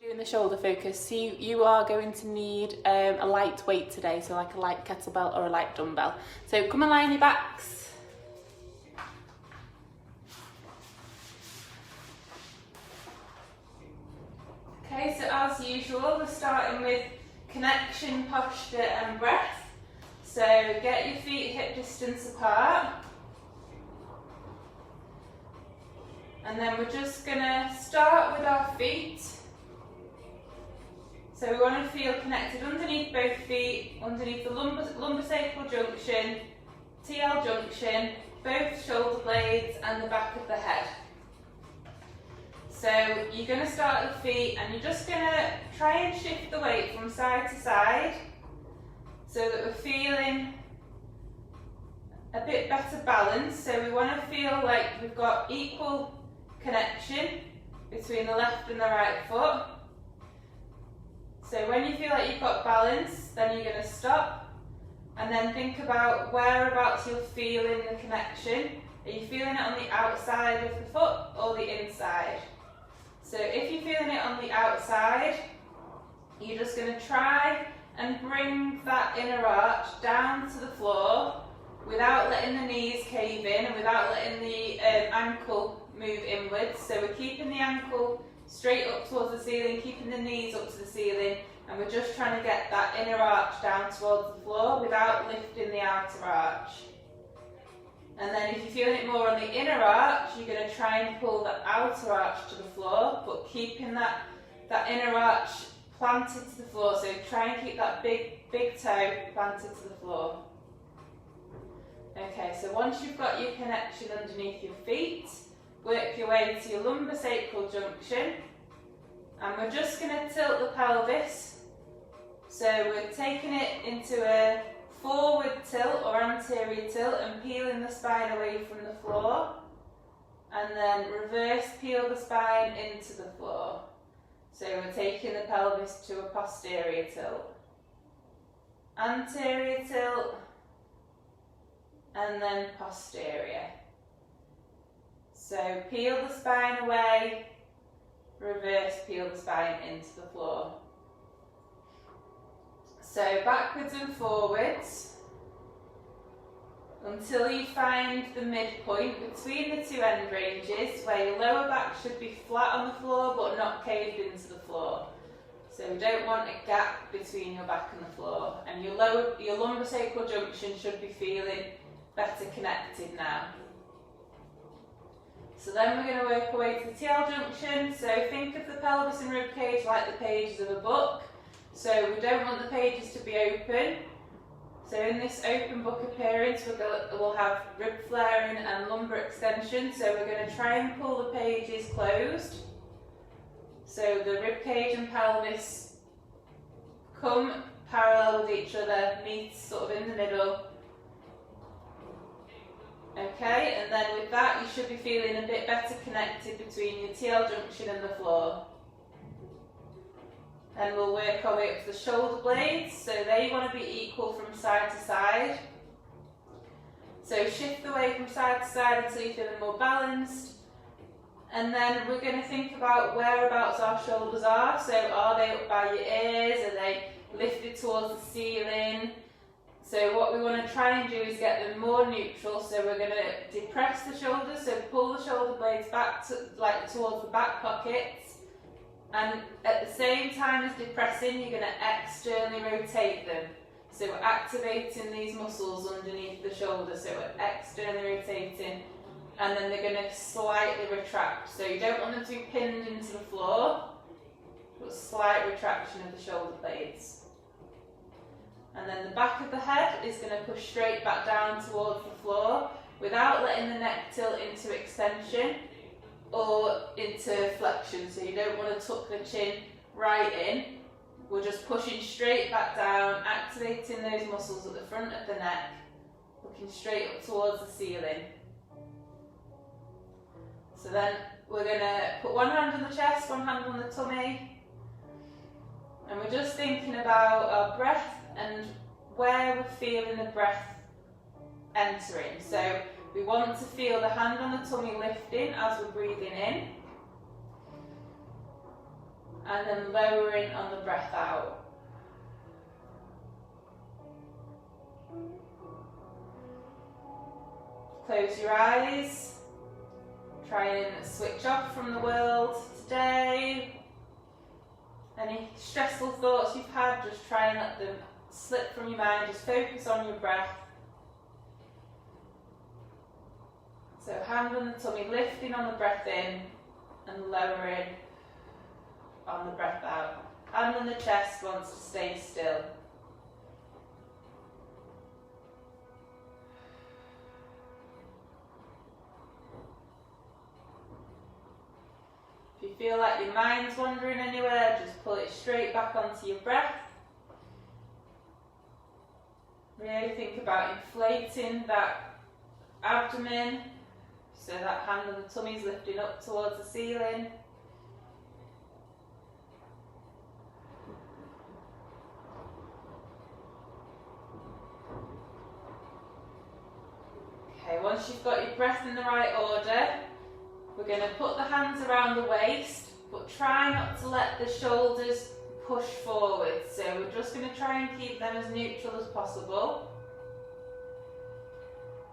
Doing the shoulder focus, so you are going to need a light weight today, so like a light kettlebell or a light dumbbell. So come and lie on your backs. Okay, so as usual, we're starting with connection, posture and breath. So get your feet hip distance apart. And then we're just going to start with our feet. So we want to feel connected underneath both feet, underneath the lumbosacral junction, TL junction, both shoulder blades and the back of the head. So you're going to start with the feet and you're just going to try and shift the weight from side to side so that we're feeling a bit better balance. So we want to feel like we've got equal connection between the left and the right foot. So when you feel like you've got balance, then you're going to stop and then think about whereabouts you're feeling the connection. Are you feeling it on the outside of the foot or the inside? So if you're feeling it on the outside, you're just going to try and bring that inner arch down to the floor without letting the knees cave in and without letting the ankle move inwards. So we're keeping the ankle straight up towards the ceiling, keeping the knees up to the ceiling, and we're just trying to get that inner arch down towards the floor without lifting the outer arch. And then if you're feeling it more on the inner arch, you're going to try and pull the outer arch to the floor, but keeping that inner arch planted to the floor. So try and keep that big toe planted to the floor. Okay, so once you've got your connection underneath your feet, work your way to your lumbosacral junction, and we're just going to tilt the pelvis. So we're taking it into a forward tilt or anterior tilt and peeling the spine away from the floor, and then reverse peel the spine into the floor. So we're taking the pelvis to a posterior tilt, anterior tilt, and then posterior. So peel the spine away, reverse peel the spine into the floor. So backwards and forwards until you find the midpoint between the two end ranges where your lower back should be flat on the floor but not caved into the floor. So we don't want a gap between your back and the floor, and your lumbosacral junction should be feeling better connected now. So then we're going to work our way to the TL junction. So think of the pelvis and rib cage like the pages of a book. So we don't want the pages to be open. So in this open book appearance, we'll have rib flaring and lumbar extension. So we're going to try and pull the pages closed. So the rib cage and pelvis come parallel with each other, meet sort of in the middle. Okay, and then with that you should be feeling a bit better connected between your TL junction and the floor. Then we'll work our way up to the shoulder blades, so they want to be equal from side to side. So shift the weight from side to side until you're feeling more balanced. And then we're going to think about whereabouts our shoulders are. So are they up by your ears? Are they lifted towards the ceiling? So what we want to try and do is get them more neutral. So we're going to depress the shoulders, so pull the shoulder blades back towards the back pockets. And at the same time as depressing, you're going to externally rotate them. So we're activating these muscles underneath the shoulder. So we're externally rotating, and then they're going to slightly retract. So you don't want them to be pinned into the floor, but slight retraction of the shoulder blades. And then the back of the head is going to push straight back down towards the floor without letting the neck tilt into extension or into flexion. So you don't want to tuck the chin right in. We're just pushing straight back down, activating those muscles at the front of the neck, looking straight up towards the ceiling. So then we're going to put one hand on the chest, one hand on the tummy, and we're just thinking about our breath and where we're feeling the breath entering. So we want to feel the hand on the tummy lifting as we're breathing in, and then lowering on the breath out. Close your eyes. Try and switch off from the world today. Any stressful thoughts you've had, just try and let them slip from your mind. Just focus on your breath. So hand on the tummy, lifting on the breath in and lowering on the breath out. Hand on the chest wants to stay still. If you feel like your mind's wandering anywhere, just pull it straight back onto your breath. Really think about inflating that abdomen so that hand on the tummy is lifting up towards the ceiling. Okay, once you've got your breath in the right order, we're going to put the hands around the waist, but try not to let the shoulders push forward. So we're just going to try and keep them as neutral as possible.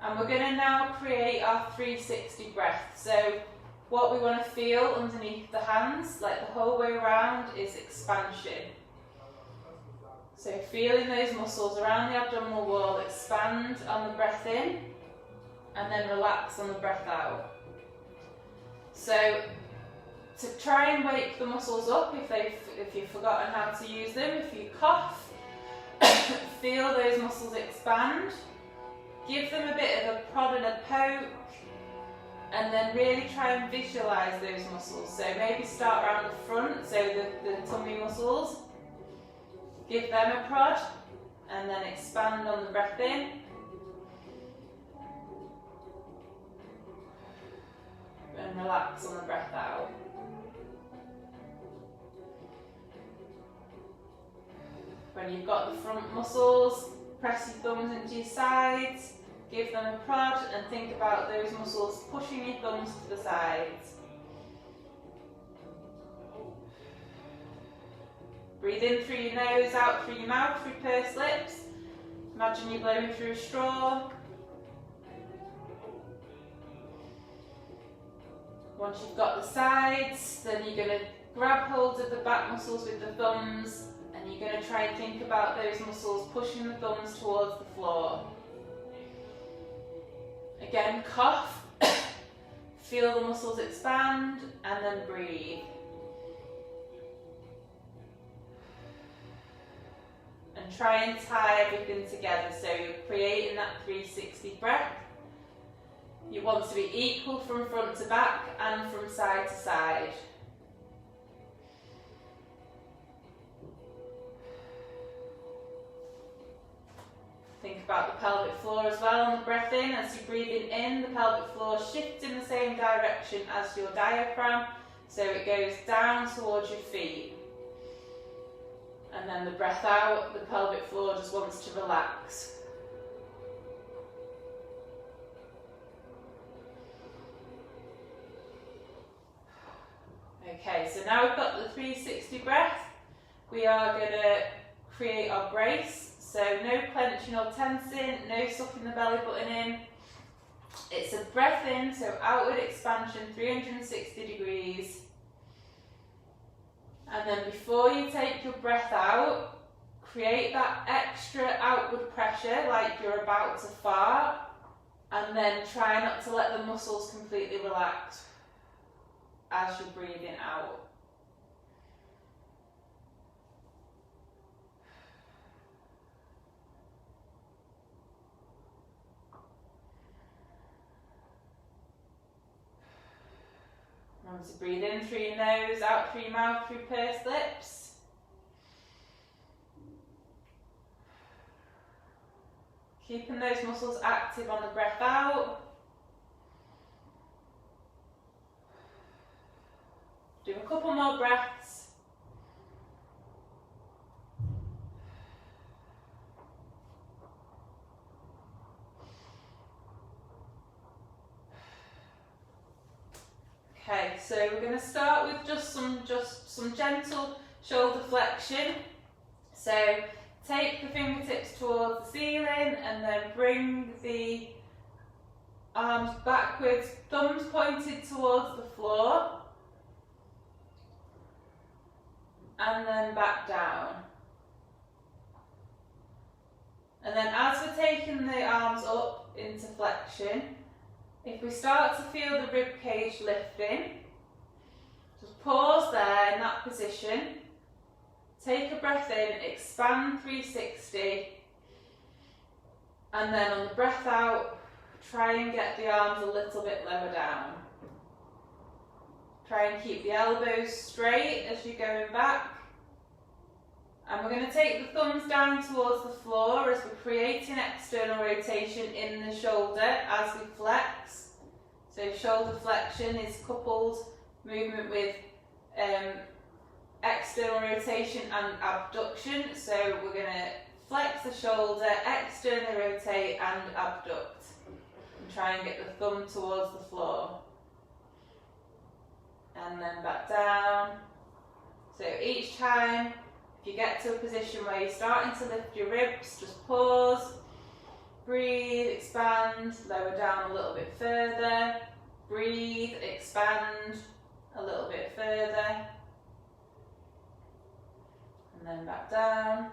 And we're going to now create our 360 breath. So what we want to feel underneath the hands, like the whole way around, is expansion. So feeling those muscles around the abdominal wall expand on the breath in, and then relax on the breath out. So to try and wake the muscles up if you've forgotten how to use them, if you cough, feel those muscles expand, give them a bit of a prod and a poke, and then really try and visualise those muscles. So maybe start around the front, so the tummy muscles, give them a prod, and then expand on the breath in. And relax on the breath out. When you've got the front muscles, press your thumbs into your sides, give them a prod, and think about those muscles pushing your thumbs to the sides. Breathe in through your nose, out through your mouth, through pursed lips. Imagine you're blowing through a straw. Once you've got the sides, then you're going to grab hold of the back muscles with the thumbs, and you're going to try and think about those muscles pushing the thumbs towards the floor. Again, cough, feel the muscles expand, and then breathe. And try and tie everything together, so you're creating that 360 breath. You want to be equal from front to back and from side to side. Think about the pelvic floor as well on the breath in. As you're breathing in, the pelvic floor shifts in the same direction as your diaphragm, so it goes down towards your feet. And then the breath out, the pelvic floor just wants to relax. Okay, so now we've got the 360 breath, we are going to create our brace. So no clenching or tensing, no sucking the belly button in. It's a breath in, so outward expansion, 360 degrees. And then before you take your breath out, create that extra outward pressure like you're about to fart, and then try not to let the muscles completely relax as you're breathing out. Remember to breathe in through your nose, out through your mouth, through pursed lips. Keeping those muscles active on the breath out. Do a couple more breaths. Okay, so we're going to start with just some gentle shoulder flexion. So take the fingertips towards the ceiling and then bring the arms backwards, thumbs pointed towards the floor, and then back down. And then as we're taking the arms up into flexion, if we start to feel the rib cage lifting, just pause there in that position, take a breath in, expand 360, and then on the breath out, try and get the arms a little bit lower down. Try and keep the elbows straight as you're going back. And we're going to take the thumbs down towards the floor as we're creating external rotation in the shoulder as we flex. So shoulder flexion is coupled movement with external rotation and abduction. So we're going to flex the shoulder, externally rotate and abduct. And try and get the thumb towards the floor. And then back down. So each time, if you get to a position where you're starting to lift your ribs, just pause, breathe, expand, lower down a little bit further, breathe, expand a little bit further, and then back down.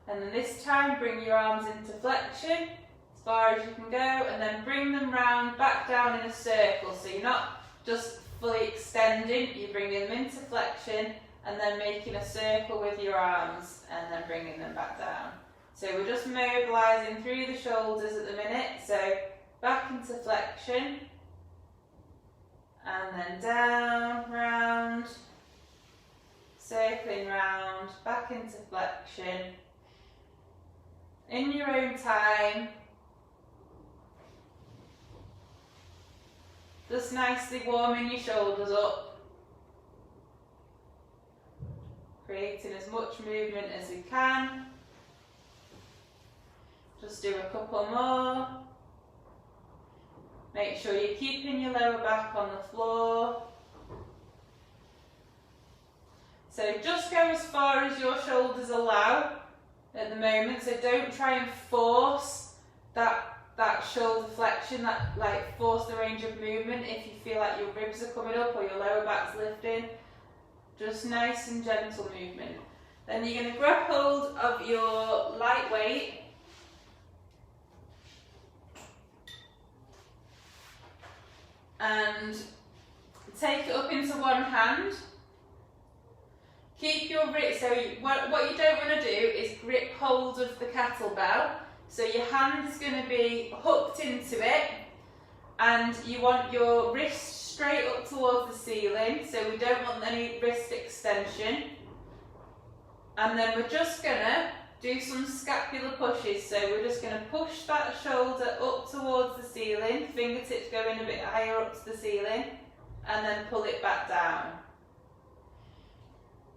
And then this time, bring your arms into flexion as far as you can go, and then bring them round back down in a circle. So you're not just fully extending, you're bringing them into flexion and then making a circle with your arms and then bringing them back down. So we're just mobilising through the shoulders at the minute. So back into flexion and then down, round, circling round, back into flexion. In your own time, just nicely warming your shoulders up. Creating as much movement as we can. Just do a couple more. Make sure you're keeping your lower back on the floor. So just go as far as your shoulders allow at the moment. So don't try and force that shoulder flexion, force the range of movement if you feel like your ribs are coming up or your lower back's lifting. Just nice and gentle movement. Then you're going to grab hold of your light weight and take it up into one hand. Keep your wrist, so what you don't want to do is grip hold of the kettlebell. So your hand is going to be hooked into it and you want your wrist straight up towards the ceiling, so we don't want any wrist extension. And then we're just going to do some scapular pushes, so we're just going to push that shoulder up towards the ceiling, fingertips going a bit higher up to the ceiling, and then pull it back down.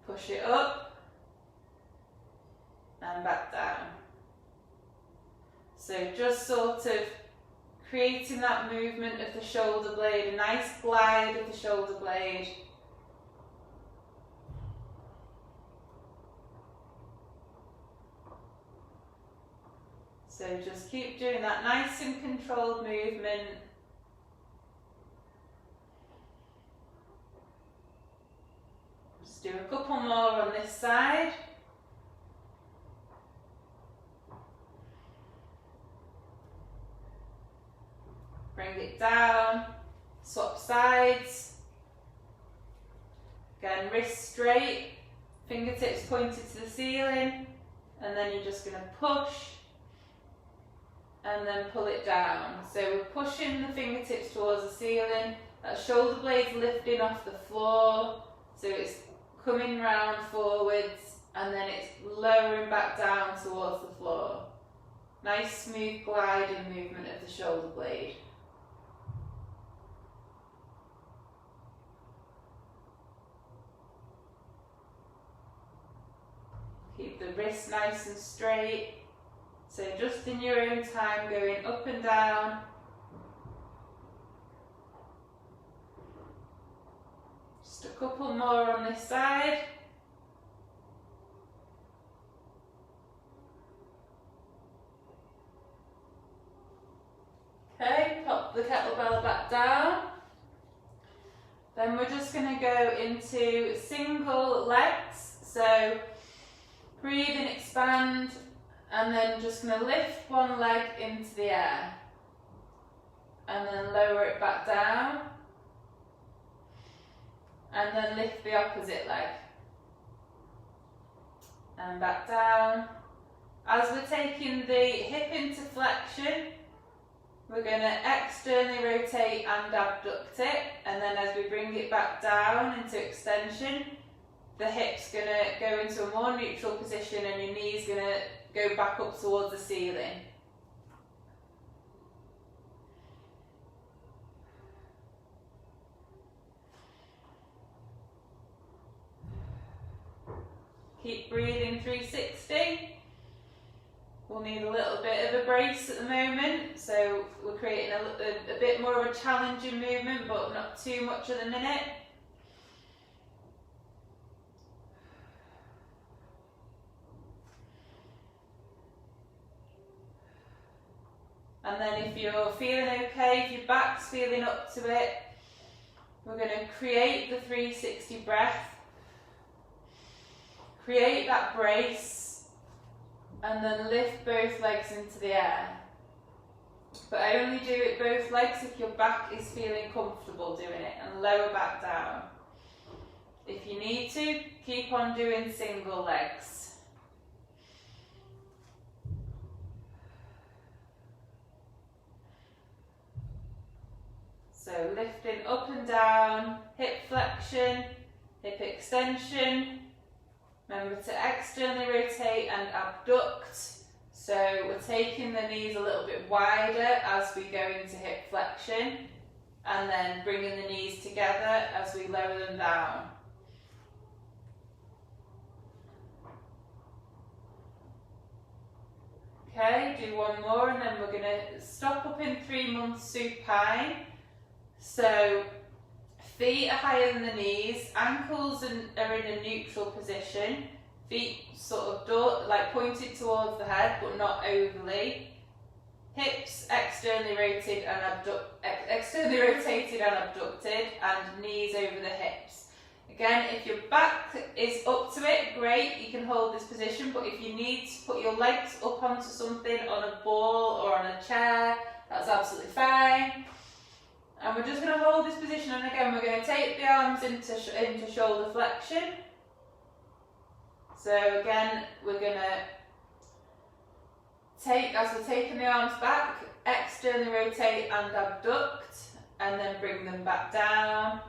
Push it up and back down. So just sort of creating that movement of the shoulder blade, a nice glide of the shoulder blade. So just keep doing that nice and controlled movement. Just do a couple more on this side. Bring it down, swap sides. Again, wrist straight, fingertips pointed to the ceiling, and then you're just going to push and then pull it down. So we're pushing the fingertips towards the ceiling, that shoulder blade's lifting off the floor, so it's coming round forwards and then it's lowering back down towards the floor. Nice smooth gliding movement of the shoulder blade. Keep the wrist nice and straight. So just in your own time, going up and down. Just a couple more on this side. Okay, pop the kettlebell back down. Then we're just going to go into single legs. So breathe and expand, and then just going to lift one leg into the air. And then lower it back down. And then lift the opposite leg. And back down. As we're taking the hip into flexion, we're going to externally rotate and abduct it, and then as we bring it back down into extension, the hip's going to go into a more neutral position and your knee's going to go back up towards the ceiling. Keep breathing 360. We'll need a little bit of a brace at the moment, so we're creating a bit more of a challenging movement, but not too much at the minute. And then if you're feeling okay, if your back's feeling up to it, we're going to create the 360 breath, create that brace, and then lift both legs into the air. But only do it both legs if your back is feeling comfortable doing it, and lower back down. If you need to, keep on doing single legs. So lifting up and down, hip flexion, hip extension. Remember to externally rotate and abduct. So we're taking the knees a little bit wider as we go into hip flexion, and then bringing the knees together as we lower them down. Okay, do one more and then we're going to stop up in 3 months supine. So feet are higher than the knees, ankles are in a neutral position, feet sort of like pointed towards the head but not overly. Hips externally rotated and abducted, and knees over the hips. Again, if your back is up to it, great, you can hold this position, but if you need to put your legs up onto something, on a ball or on a chair, that's absolutely fine. And we're just going to hold this position, and again we're going to take the arms into shoulder flexion. So again, we're going to take, as we're taking the arms back, externally rotate and abduct, and then bring them back down.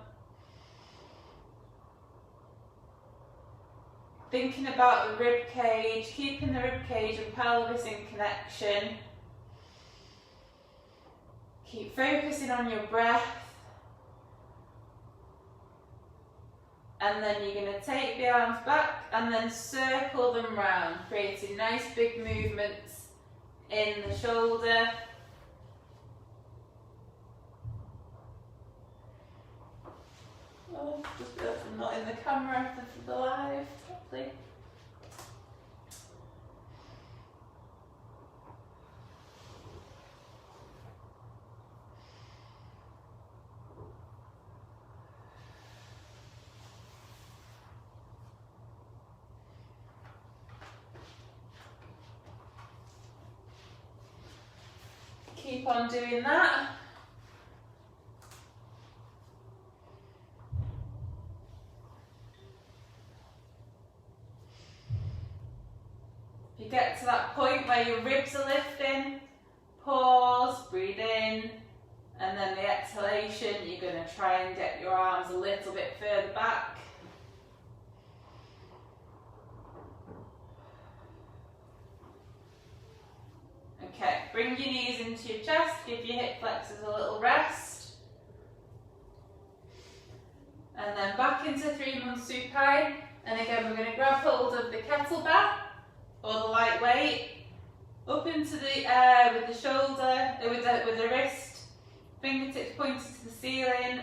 Thinking about the rib cage, keeping the rib cage and pelvis in connection. Keep focusing on your breath. And then you're going to take the arms back and then circle them round, creating nice big movements in the shoulder. Oh, just realised I'm not in the camera for the live properly. Keep on doing that. If you get to that point where your ribs are lifting, pause, breathe in, and then the exhalation, you're going to try and get your arms a little bit further back. Okay, bring your knees into your chest, give your hip flexors a little rest. And then back into 3 months supine. And again, we're going to grab hold of the kettlebell or the light weight, up into the air with the shoulder, with the wrist, fingertips pointed to the ceiling,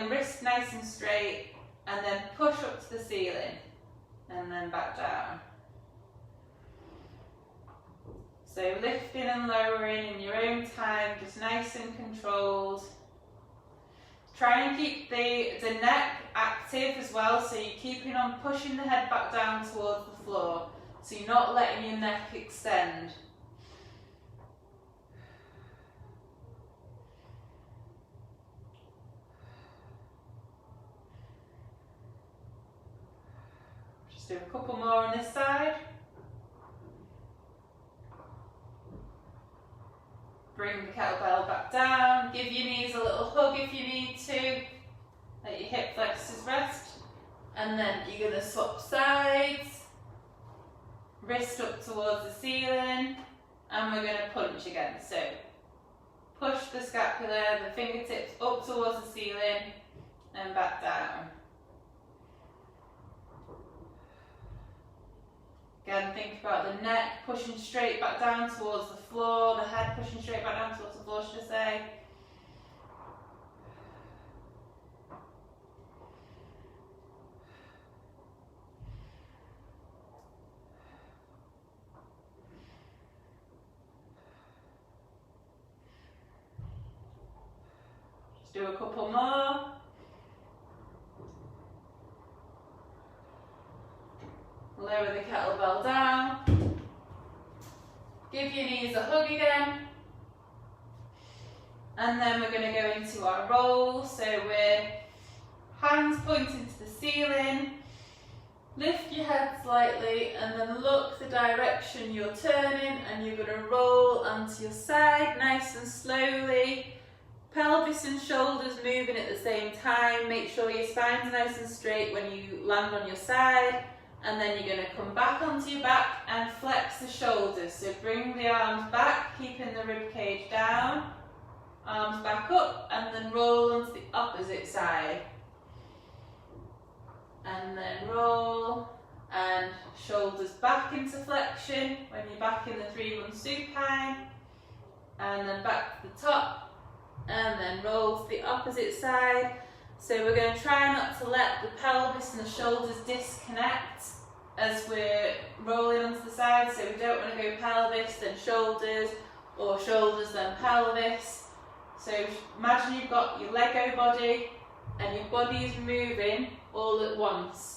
wrist nice and straight, and then push up to the ceiling, and then back down. So lifting and lowering in your own time, just nice and controlled. Try and keep the neck active as well, so you're keeping on pushing the head back down towards the floor, so you're not letting your neck extend. Just do a couple more on this side. Bring the kettlebell back down, give your knees a little hug if you need to, let your hip flexors rest, and then you're going to swap sides, wrist up towards the ceiling, and we're going to punch again. So push the scapula, the fingertips up towards the ceiling and back down. Again, think about the neck pushing straight back down towards the floor, the head pushing straight back down towards the floor, should I say. Just do a couple more. Lower the kettlebell down. Give your knees a hug again. And then we're going to go into our roll. So we're hands pointing to the ceiling. Lift your head slightly and then look the direction you're turning, and you're going to roll onto your side nice and slowly. Pelvis and shoulders moving at the same time. Make sure your spine's nice and straight when you land on your side. And then you're going to come back onto your back and flex the shoulders. So bring the arms back, keeping the rib cage down. Arms back up, and then roll onto the opposite side. And then roll, and shoulders back into flexion when you're back in the 3-1 supine. And then back to the top, and then roll to the opposite side. So we're going to try not to let the pelvis and the shoulders disconnect as we're rolling onto the side. So we don't want to go pelvis then shoulders, or shoulders then pelvis. So imagine you've got your Lego body and your body is moving all at once.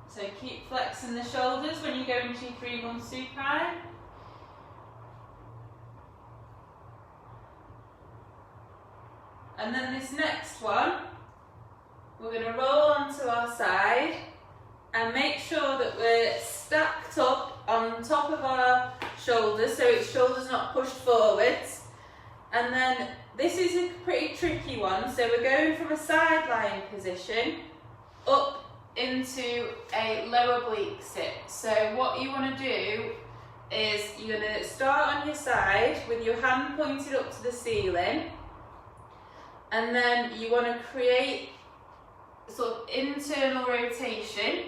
So keep flexing the shoulders when you go into your 3-1 supine. And then this next one, we're going to roll onto our side and make sure that we're stacked up on top of our shoulders, so it's shoulders not pushed forwards. And then this is a pretty tricky one, so we're going from a side lying position up into a lower oblique sit. So what you want to do is you're going to start on your side with your hand pointed up to the ceiling, and then you want to create sort of internal rotation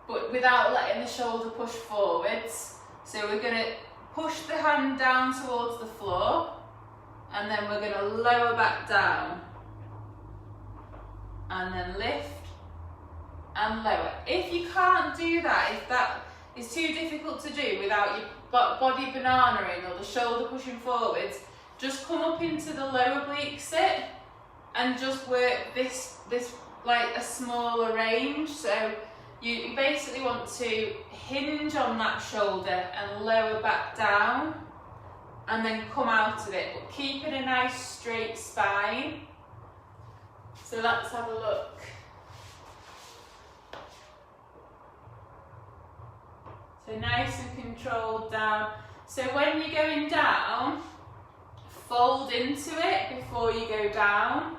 but without letting the shoulder push forwards. So we're going to push the hand down towards the floor, and then we're going to lower back down, and then lift and lower. If you can't do that, if that is too difficult to do without your body bananaing or the shoulder pushing forwards, just come up into the lower oblique sit and just work this like a smaller range. So you basically want to hinge on that shoulder and lower back down, and then come out of it, but keeping a nice straight spine. So let's have a look. So nice and controlled down. So when you're going down, fold into it before you go down.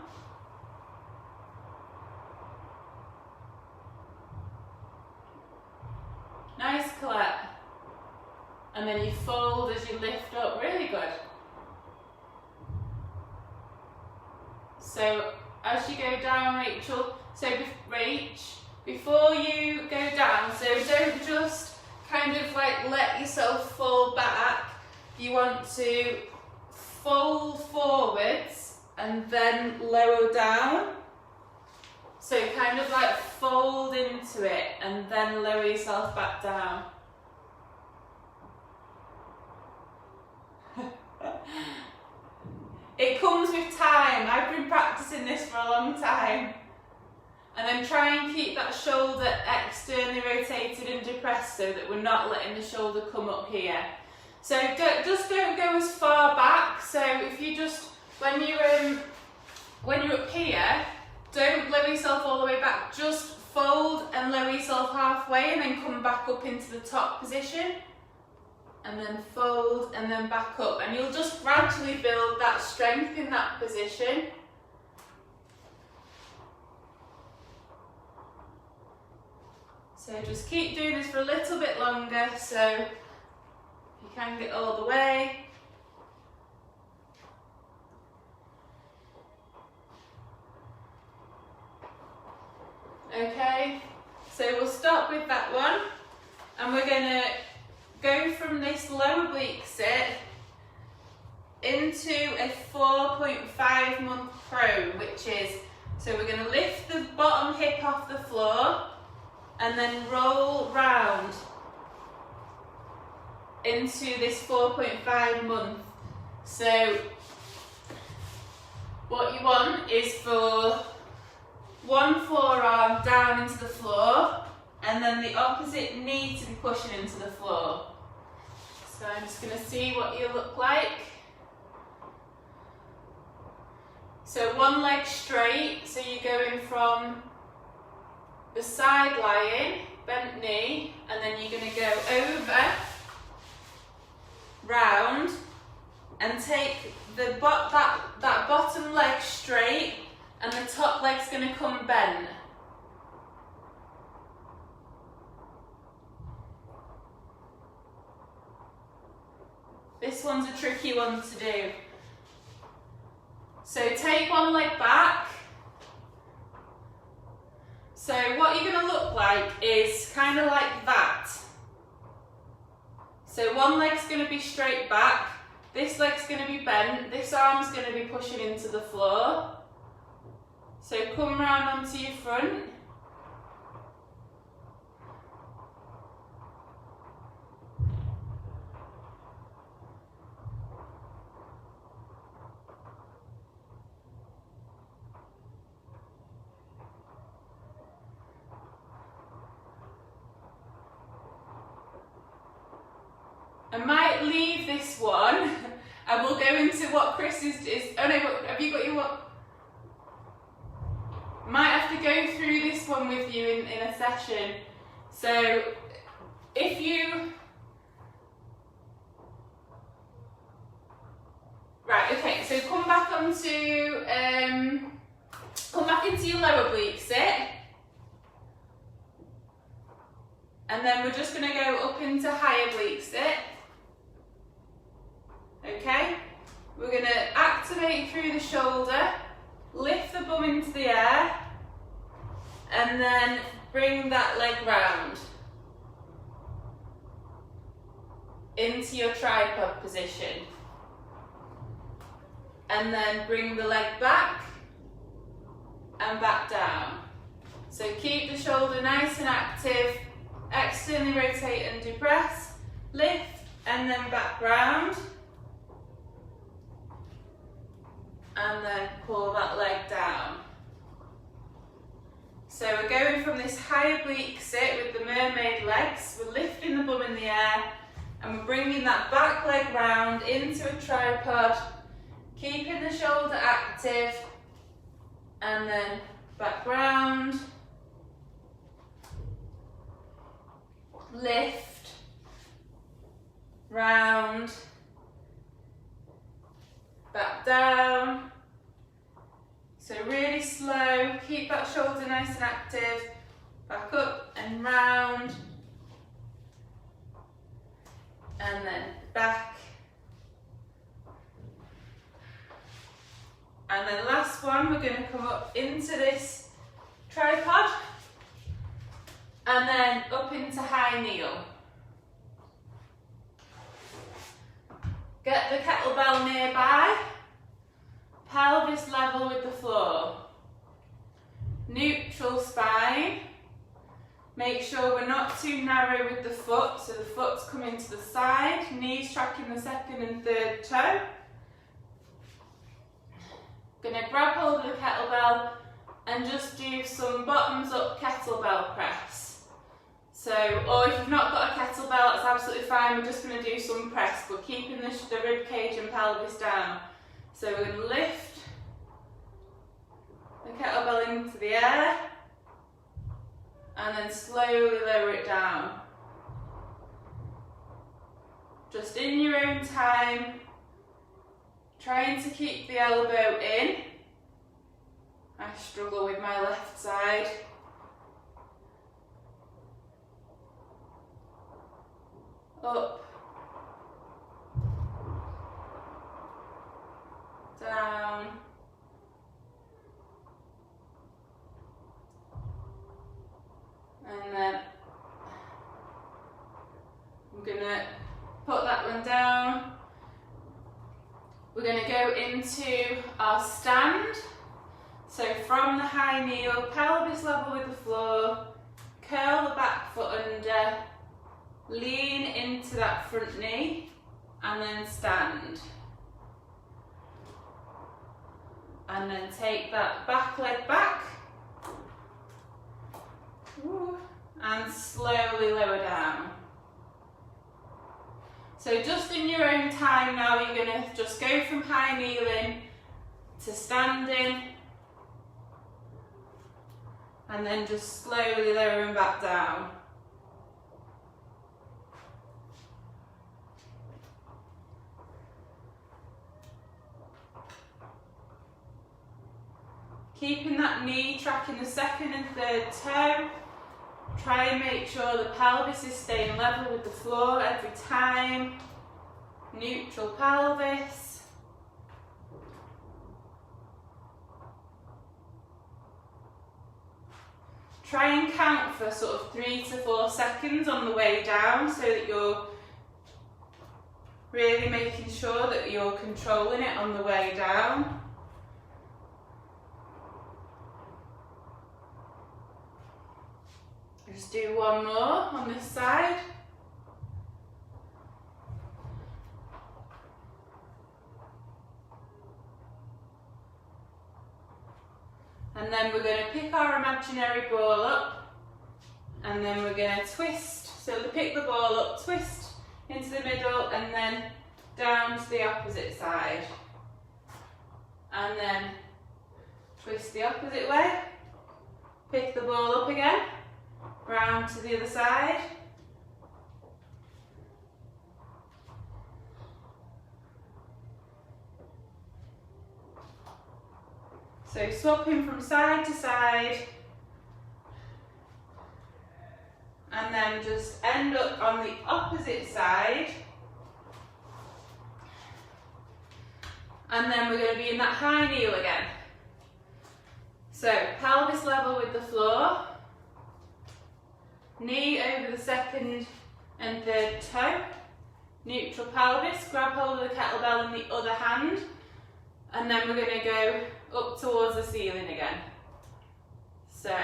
And then you fold as you lift up, really good. So as you go down, Rachel, before you go down, so don't just kind of like let yourself fall back. You want to fold forwards and then lower down. So kind of like fold into it and then lower yourself back down. It comes with time. I've been practicing this for a long time. And then try and keep that shoulder externally rotated and depressed so that we're not letting the shoulder come up here. So just don't go as far back. So if you just, when you're up here, don't lower yourself all the way back. Just fold and lower yourself halfway and then come back up into the top position. And then fold and then back up. And you'll just gradually build that strength in that position. So just keep doing this for a little bit longer so you can get all the way. Okay, so we'll stop with that one and we're going to go from this lower oblique sit into a 4.5 month prone, which is, so we're going to lift the bottom hip off the floor and then roll round into this 4.5 month. So what you want is for one forearm down into the floor and then the opposite knee to be pushing into the floor. So I'm just going to see what you look like. So one leg straight, so you're going from the side lying, bent knee, and then you're going to go over, round, and take the that bottom leg straight, and the top leg's going to come bent. This one's a tricky one to do. So take one leg back. So what you're going to look like is kind of like that. So one leg's going to be straight back, this leg's going to be bent, this arm's going to be pushing into the floor. So come round onto your front. I might leave this one and we'll go into what Chris is oh no, have you got your what? Might have to go through this one with you in a session. So if you, right, okay, so come back into your lower oblique sit. And then we're just going to go up into high oblique sit. Okay, we're going to activate through the shoulder, lift the bum into the air, and then bring that leg round into your tripod position. And then bring the leg back and back down. So keep the shoulder nice and active, externally rotate and depress, lift, and then back round. And then pull that leg down. So we're going from this high oblique sit with the mermaid legs, we're lifting the bum in the air and we're bringing that back leg round into a tripod, keeping the shoulder active, and then back round, lift, round, back down. So really slow, keep that shoulder nice and active, back up and round, and then back. And then last one, we're going to come up into this tripod and then up into high kneel. Get the kettlebell nearby, pelvis level with the floor. Neutral spine. Make sure we're not too narrow with the foot, so the foot's coming to the side, knees tracking the second and third toe. Gonna grab hold of the kettlebell and just do some bottoms up kettlebell press. So, or if you've not got a kettlebell, that's absolutely fine. We're just gonna do some press, but keeping the rib cage and pelvis down. So we're gonna lift the kettlebell into the air and then slowly lower it down. Just in your own time, trying to keep the elbow in. I struggle with my left side. Up, down, and then I'm gonna put that one down. We're gonna go into our stand. So from the high kneel, pelvis level with the floor, curl the back foot under, lean into that front knee, and then stand. And then take that back leg back, and slowly lower down. So just in your own time now, you're going to just go from high kneeling to standing, and then just slowly lowering back down. Keeping that knee tracking the second and third toe. Try and make sure the pelvis is staying level with the floor every time. Neutral pelvis. Try and count for sort of 3 to 4 seconds on the way down so that you're really making sure that you're controlling it on the way down. Just do one more on this side. And then we're going to pick our imaginary ball up, and then we're going to twist. So pick the ball up, twist into the middle, and then down to the opposite side. And then twist the opposite way, pick the ball up again, round to the other side. So swapping from side to side, and then just end up on the opposite side. And then we're going to be in that high kneel again. So pelvis level with the floor. Knee over the second and third toe. Neutral pelvis, grab hold of the kettlebell in the other hand, and then we're going to go up towards the ceiling again. So,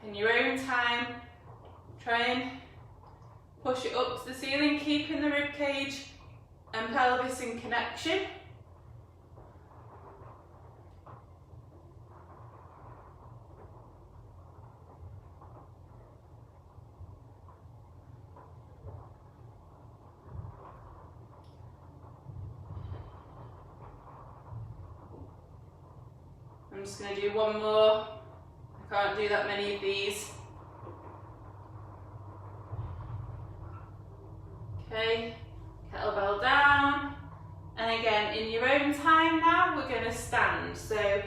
in your own time, try and push it up to the ceiling, keeping the rib cage and pelvis in connection. I'm just going to do one more. I can't do that many of these. Okay, kettlebell down. And again, in your own time now, we're going to stand. So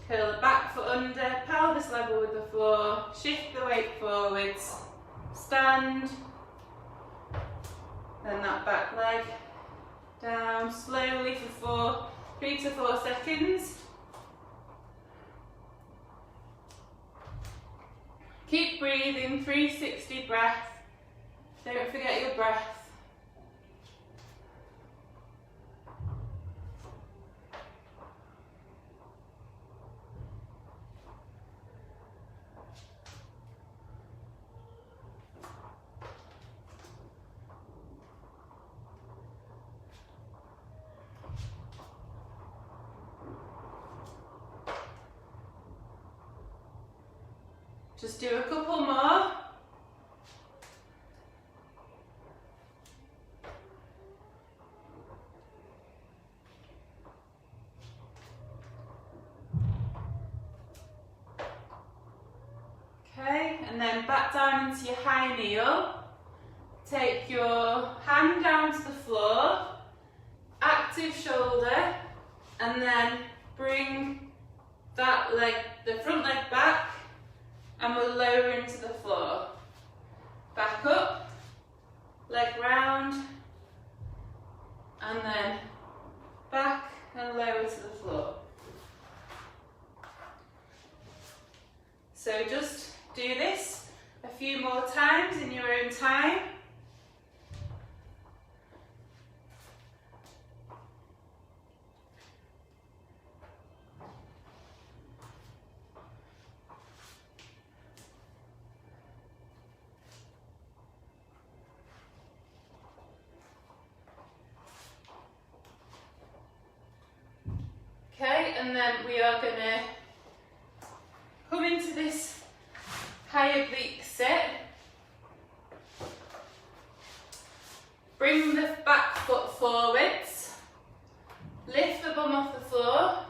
curl the back foot under, pelvis level with the floor, shift the weight forwards, stand. Then that back leg down slowly for 3 to 4 seconds. Keep breathing, 360 breath. Don't forget your breath. Just do a couple more. Okay, and then back down into your high kneel. Take your hand down to the floor, active shoulder, and then bring that leg, the front leg back, and we'll lower into the floor. Back up, leg round, and then back and lower to the floor. So just do this a few more times in your own time. Okay, and then we are going to come into this high oblique sit. Bring the back foot forwards, lift the bum off the floor,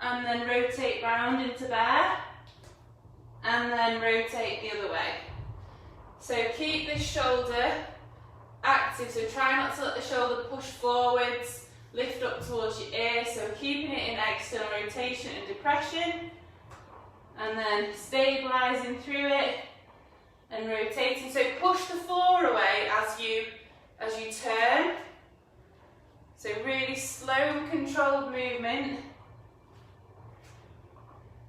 and then rotate round into bear, and then rotate the other way. So keep this shoulder active, so try not to let the shoulder push forwards. Lift up towards your ear, so keeping it in external rotation and depression, and then stabilising through it and rotating. So push the floor away as you turn. So really slow, controlled movement.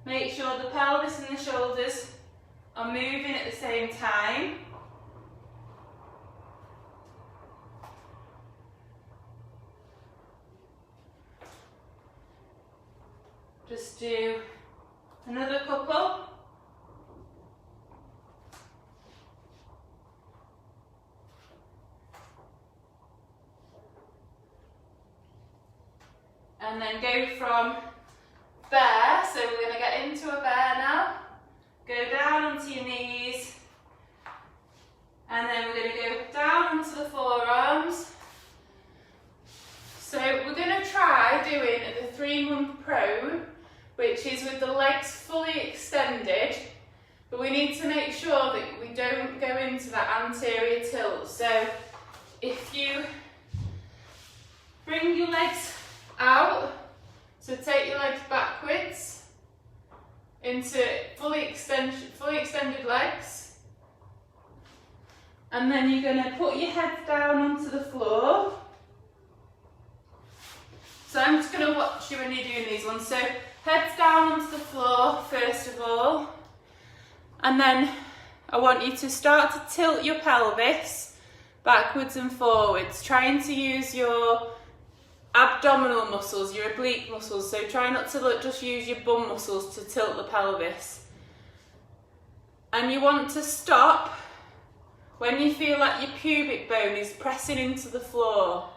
Make sure the pelvis and the shoulders are moving at the same time. Just do another couple. And then go from bear, so we're going to get into a bear now. Go down onto your knees. And then we're going to go down onto the forearms. So we're going to try doing the 3-month prone, which is with the legs fully extended, but we need to make sure that we don't go into that anterior tilt. So if you bring your legs out, so take your legs backwards into fully extended legs, and then you're going to put your head down onto the floor. So I'm just going to watch you when you're doing these ones. So heads down onto the floor first of all, and then I want you to start to tilt your pelvis backwards and forwards, trying to use your abdominal muscles, your oblique muscles. So try not to just use your bum muscles to tilt the pelvis. And you want to stop when you feel like your pubic bone is pressing into the floor.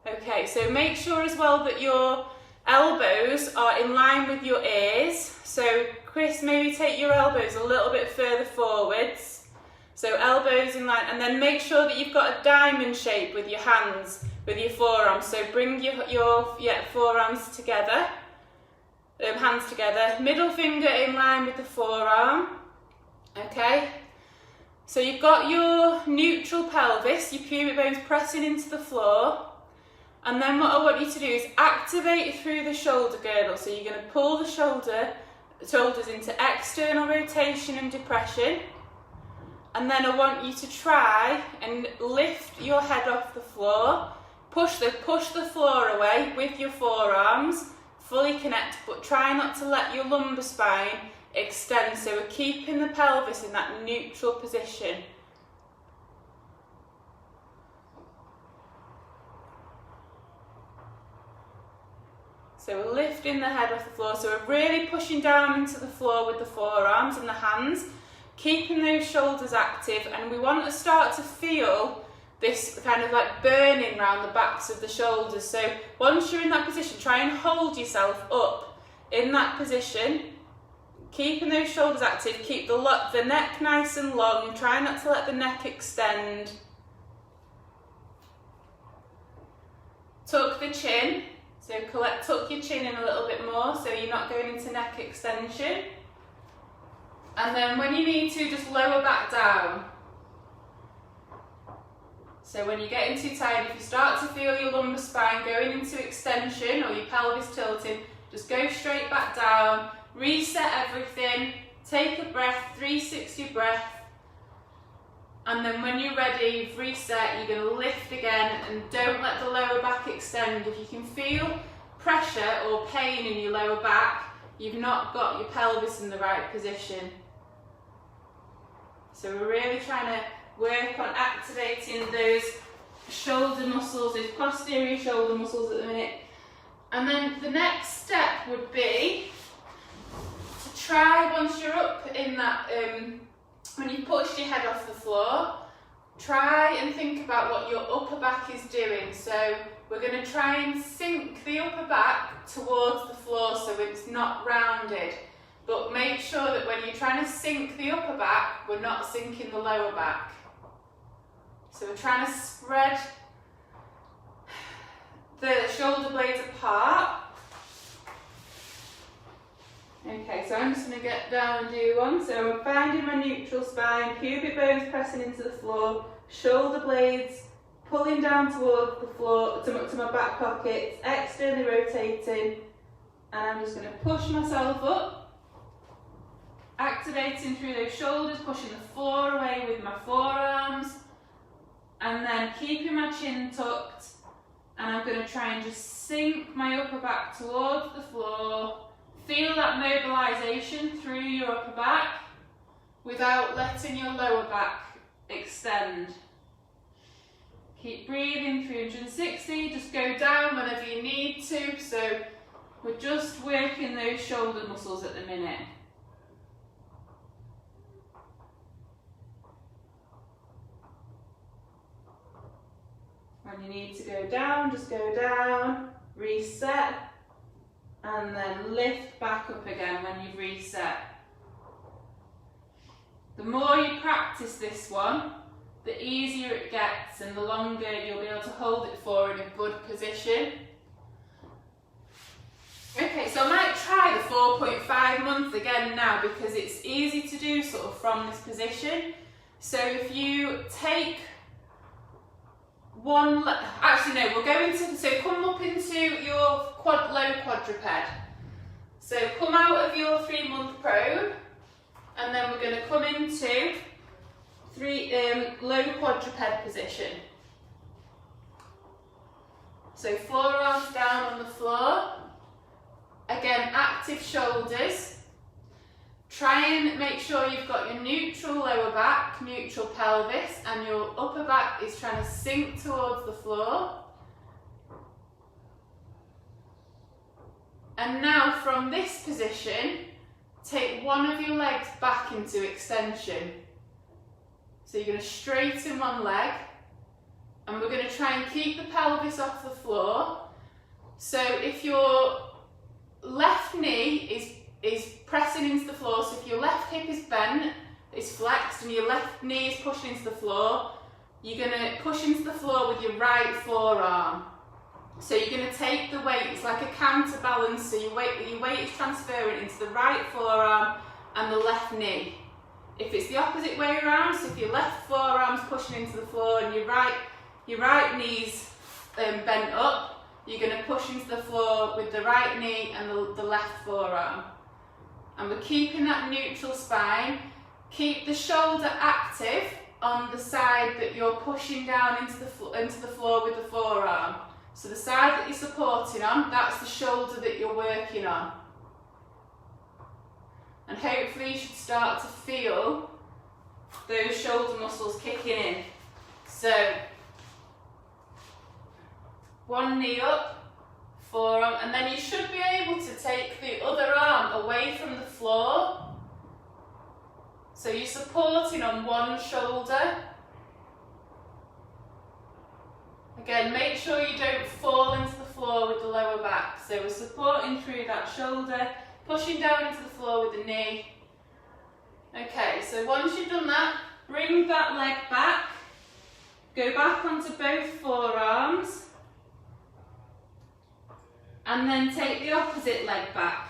Okay, so make sure as well that your elbows are in line with your ears. So Chris, maybe take your elbows a little bit further forwards. So elbows in line, and then make sure that you've got a diamond shape with your hands, with your forearms. So bring your forearms together, hands together, middle finger in line with the forearm. Okay, so you've got your neutral pelvis, your pubic bones pressing into the floor. And then what I want you to do is activate through the shoulder girdle. So you're going to pull the shoulders into external rotation and depression. And then I want you to try and lift your head off the floor. Push the floor away with your forearms, fully connect, but try not to let your lumbar spine extend. So we're keeping the pelvis in that neutral position. So we're lifting the head off the floor. So we're really pushing down into the floor with the forearms and the hands, keeping those shoulders active, and we want to start to feel this kind of like burning around the backs of the shoulders. So once you're in that position, try and hold yourself up in that position, keeping those shoulders active, keep the neck nice and long, try not to let the neck extend. Tuck the chin, so tuck your chin in a little bit more so you're not going into neck extension. And then when you need to, just lower back down. So when you're getting too tired, if you start to feel your lumbar spine going into extension or your pelvis tilting, just go straight back down, reset everything, take a breath, 360 breath, and then when you're ready, you've reset, you're going to lift again, and don't let the lower back extend. If you can feel pressure or pain in your lower back, you've not got your pelvis in the right position. So we're really trying to work on activating those shoulder muscles, those posterior shoulder muscles at the minute. And then the next step would be to try, once you're up in that, when you push your head off the floor, try and think about what your upper back is doing. So we're going to try and sink the upper back towards the floor so it's not rounded. But make sure that when you're trying to sink the upper back, we're not sinking the lower back. So we're trying to spread the shoulder blades apart. Okay, so I'm just going to get down and do one. So I'm finding my neutral spine, pubic bones pressing into the floor, shoulder blades pulling down towards the floor, to my back pockets, externally rotating, and I'm just going to push myself up, activating through those shoulders, pushing the floor away with my forearms, and then keeping my chin tucked, and I'm going to try and just sink my upper back towards the floor. Feel that mobilisation through your upper back without letting your lower back extend. Keep breathing, 360, just go down whenever you need to. So we're just working those shoulder muscles at the minute. When you need to go down, just go down, reset, and then lift back up again when you've reset. The more you practice this one, the easier it gets and the longer you'll be able to hold it for in a good position. Okay, so I might try the 4.5 month again now because it's easy to do sort of from this position. So if you take one, actually no, we'll go into, so come up into your low quadruped. So come out of your 3-month prone, and then we're going to come into low quadruped position. So forearms down on the floor. Again, active shoulders. Try and make sure you've got your neutral lower back, neutral pelvis, and your upper back is trying to sink towards the floor. And now from this position, take one of your legs back into extension. So you're going to straighten one leg, and we're going to try and keep the pelvis off the floor. So if your left knee is pressing into the floor, so if your left hip is bent, is flexed, and your left knee is pushing into the floor, you're going to push into the floor with your right forearm. So you're going to take the weight, it's like a counterbalance, so your weight is transferring into the right forearm and the left knee. If it's the opposite way around, so if your left forearm's pushing into the floor and your right knee's bent up, you're going to push into the floor with the right knee and the left forearm. And we're keeping that neutral spine, Keep the shoulder active on the side that you're pushing down into the floor with the forearm. So the side that you're supporting on, that's the shoulder that you're working on. And hopefully you should start to feel those shoulder muscles kicking in. So, one knee up, forearm, and then you should be able to take the other arm away from the floor. So you're supporting on one shoulder. Again, make sure you don't fall into the floor with the lower back. So we're supporting through that shoulder, pushing down into the floor with the knee. Okay, so once you've done that, bring that leg back. Go back onto both forearms. And then take the opposite leg back.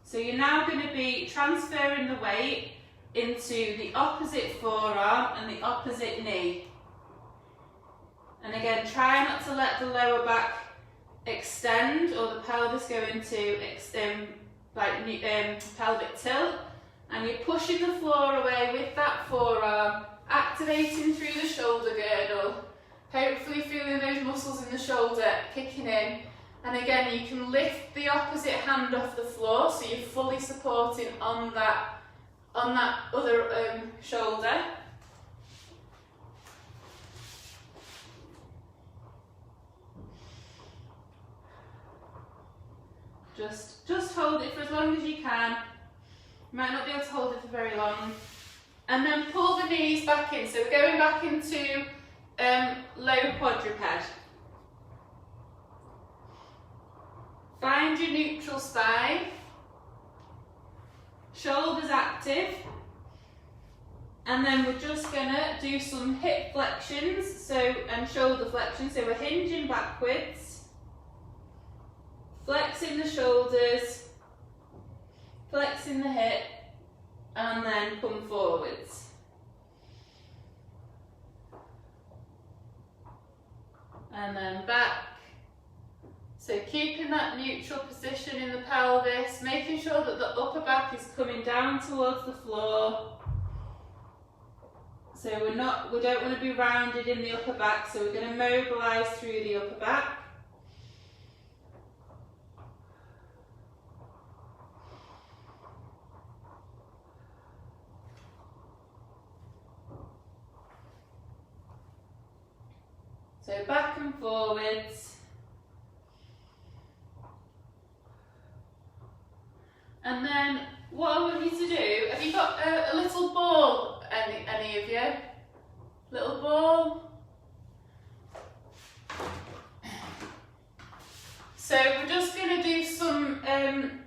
So you're now going to be transferring the weight into the opposite forearm and the opposite knee. And again, try not to let the lower back extend or the pelvis go into pelvic tilt. And you're pushing the floor away with that forearm, activating through the shoulder girdle. Hopefully feeling those muscles in the shoulder kicking in. And again, you can lift the opposite hand off the floor, so you're fully supporting on that other shoulder. Just hold it for as long as you can. You might not be able to hold it for very long. And then pull the knees back in. So we're going back into low quadruped. Find your neutral spine. Shoulders active. And then we're just gonna do some hip flexions and shoulder flexions. So we're hinging backwards, flexing the shoulders, flexing the hip, and then come forwards. And then back. So keeping that neutral position in the pelvis, making sure that the upper back is coming down towards the floor. So we don't want to be rounded in the upper back, so we're going to mobilise through the upper back. So back and forwards. And then what I want you to do, have you got a little ball, any of you? Little ball? So we're just going to do some, again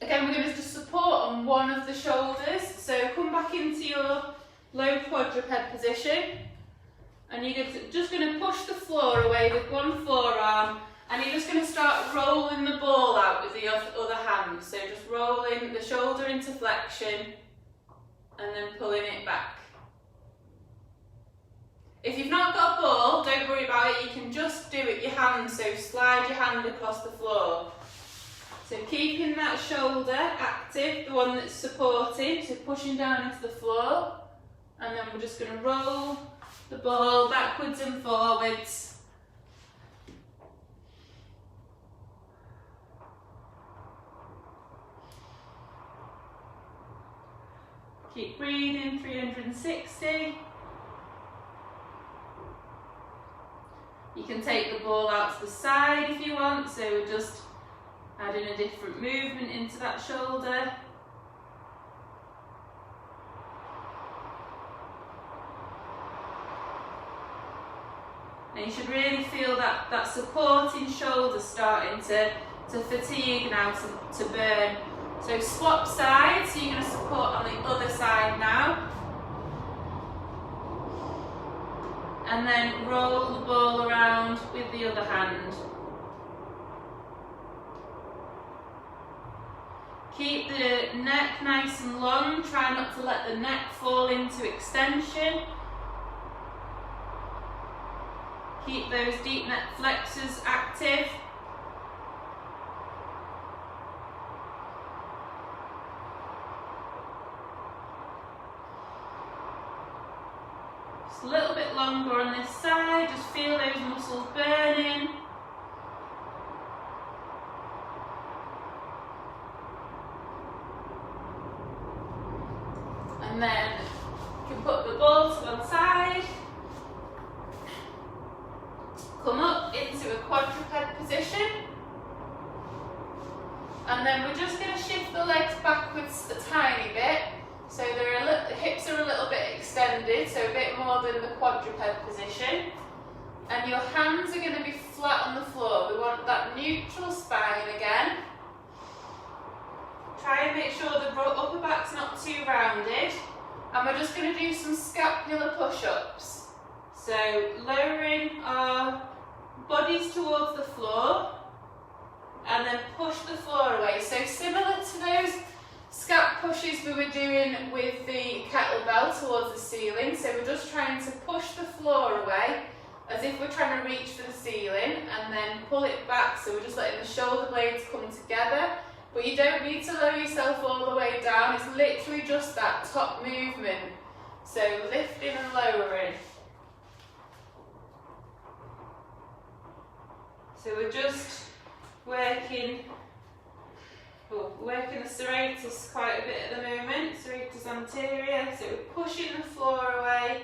we're going to just support on one of the shoulders. So come back into your low quadruped position. And you're just going to push the floor away with one forearm. And you're just going to start rolling the ball out with the other hand. So just rolling the shoulder into flexion and then pulling it back. If you've not got a ball, don't worry about it. You can just do it your hand. So slide your hand across the floor. So keeping that shoulder active, the one that's supported, so pushing down into the floor. And then we're just going to roll the ball backwards and forwards. Keep breathing, 360. You can take the ball out to the side if you want, so we're just adding a different movement into that shoulder. And you should really feel that supporting shoulder starting to fatigue now, to burn. So swap sides, so you're going to support on the other side now. And then roll the ball around with the other hand. Keep the neck nice and long, try not to let the neck fall into extension. Keep those deep neck flexors active. Just a little bit longer on this side, just feel those muscles burning. And then you can put the ball to one side, come up into a quadruped position, and then we're just going to shift the legs backwards a tiny bit, so the hips are a little bit extended, so a bit more than the quadruped position, and your hands are going to be flat on the floor. We want that neutral spine again. Try and make sure the upper back's not too rounded. And we're just going to do some scapular push-ups. So lowering our bodies towards the floor and then push the floor away. So similar to those scap pushes we were doing with the kettlebell towards the ceiling. So we're just trying to push the floor away as if we're trying to reach for the ceiling and then pull it back. So we're just letting the shoulder blades come together. But you don't need to lower yourself all the way down, it's literally just that top movement. So lifting and lowering. So we're just working the serratus quite a bit at the moment, serratus anterior. So we're pushing the floor away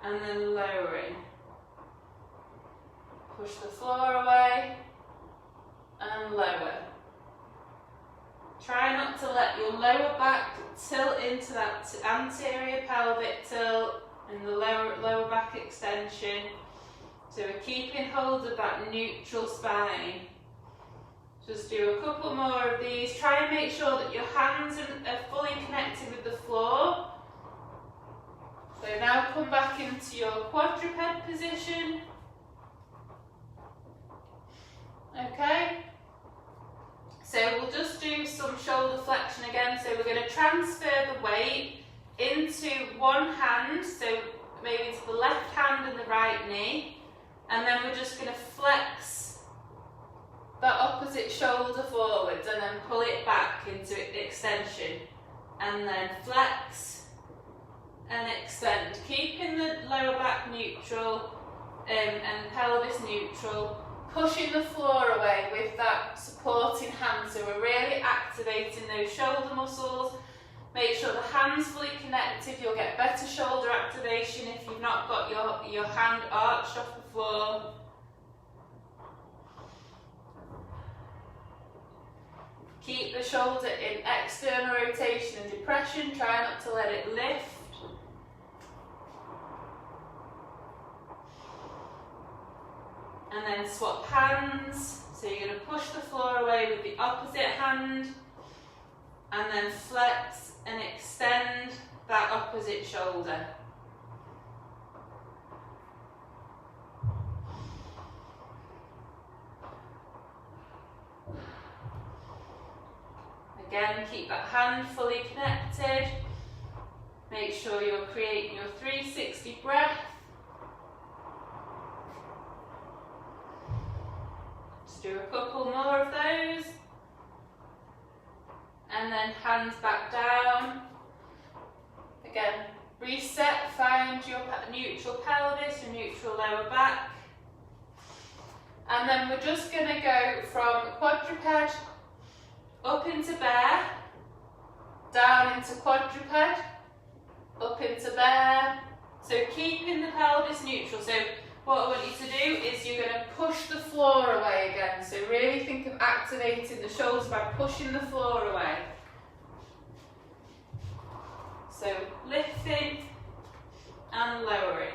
and then lowering. Push the floor away and lower. Try not to let your lower back tilt into that anterior pelvic tilt and the lower back extension. So we're keeping hold of that neutral spine. Just do a couple more of these. Try and make sure that your hands are fully connected with the floor. So now come back into your quadruped position. Okay, so we'll just do some shoulder flexion again. So we're going to transfer the weight into one hand, so maybe to the left hand and the right knee, and then we're just going to flex that opposite shoulder forwards and then pull it back into extension, and then flex and extend, keeping the lower back neutral and pelvis neutral. Pushing the floor away with that supporting hand, so we're really activating those shoulder muscles. Make sure the hand's fully connected. You'll get better shoulder activation if you've not got your hand arched off the floor. Keep the shoulder in external rotation and depression. Try not to let it lift. And then swap hands. So you're going to push the floor away with the opposite hand and then flex and extend that opposite shoulder. Again, keep that hand fully connected. Make sure you're creating your 360 breath. Do a couple more of those, and then hands back down. Again, reset, find your neutral pelvis, your neutral lower back, and then we're just going to go from quadruped up into bear, down into quadruped, up into bear. So keeping the pelvis neutral. So what I want you to do is you're going to push the floor away again. So really think of activating the shoulders by pushing the floor away. So lifting and lowering.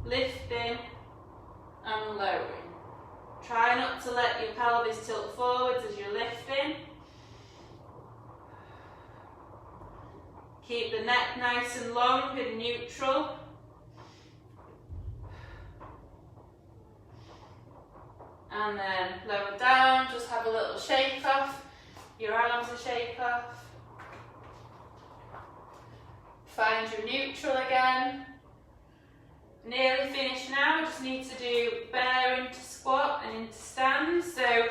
Lifting and lowering. Try not to let your pelvis tilt forwards as you're lifting. Keep the neck nice and long and neutral. And then lower down, just have a little shake off. Your arms are shake off. Find your neutral again. Nearly finished now, just need to do bear into squat and into stand. So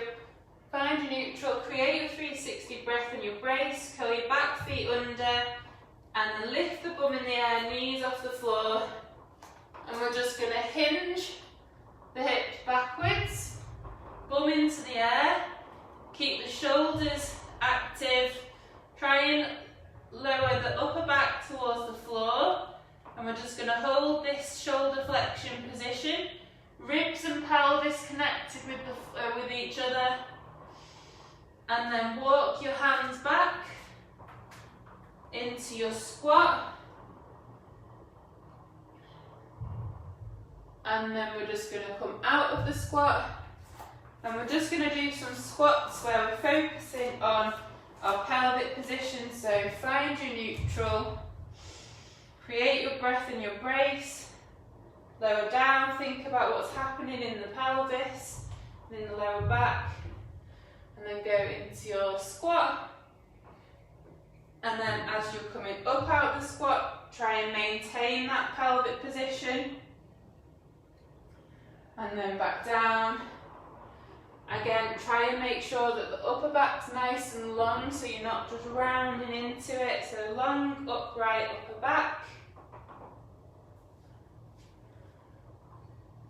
find your neutral, create your 360 breath in your brace, curl your back feet under And then lift the bum in the air, knees off the floor. And we're just going to hinge the hips backwards, bum into the air, keep the shoulders active, try and lower the upper back towards the floor, and we're just going to hold this shoulder flexion position, ribs and pelvis connected with each other, and then walk your hands back into your squat. And then we're just going to come out of the squat, and we're just going to do some squats where we're focusing on our pelvic position. So find your neutral, create your breath in your brace, lower down, think about what's happening in the pelvis and in the lower back, and then go into your squat. And then as you're coming up out the squat, try and maintain that pelvic position. And then back down. Again, try and make sure that the upper back's nice and long, so you're not just rounding into it. So long, upright upper back.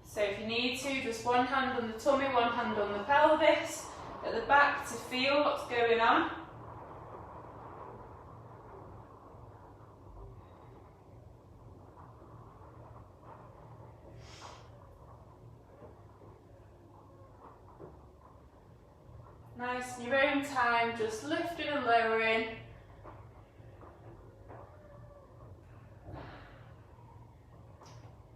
So if you need to, just one hand on the tummy, one hand on the pelvis, at the back to feel what's going on. Nice, in your own time, just lifting and lowering.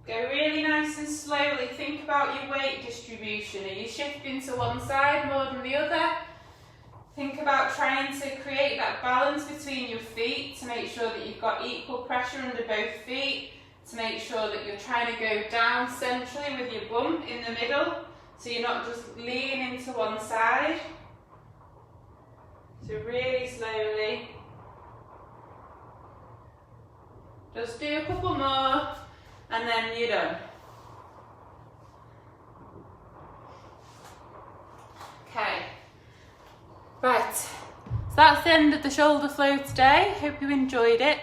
Go really nice and slowly. Think about your weight distribution. Are you shifting to one side more than the other? Think about trying to create that balance between your feet to make sure that you've got equal pressure under both feet, to make sure that you're trying to go down centrally with your bum in the middle, so you're not just leaning into one side. So really slowly. Just do a couple more and then you're done. Okay. Right. So that's the end of the shoulder flow today. Hope you enjoyed it.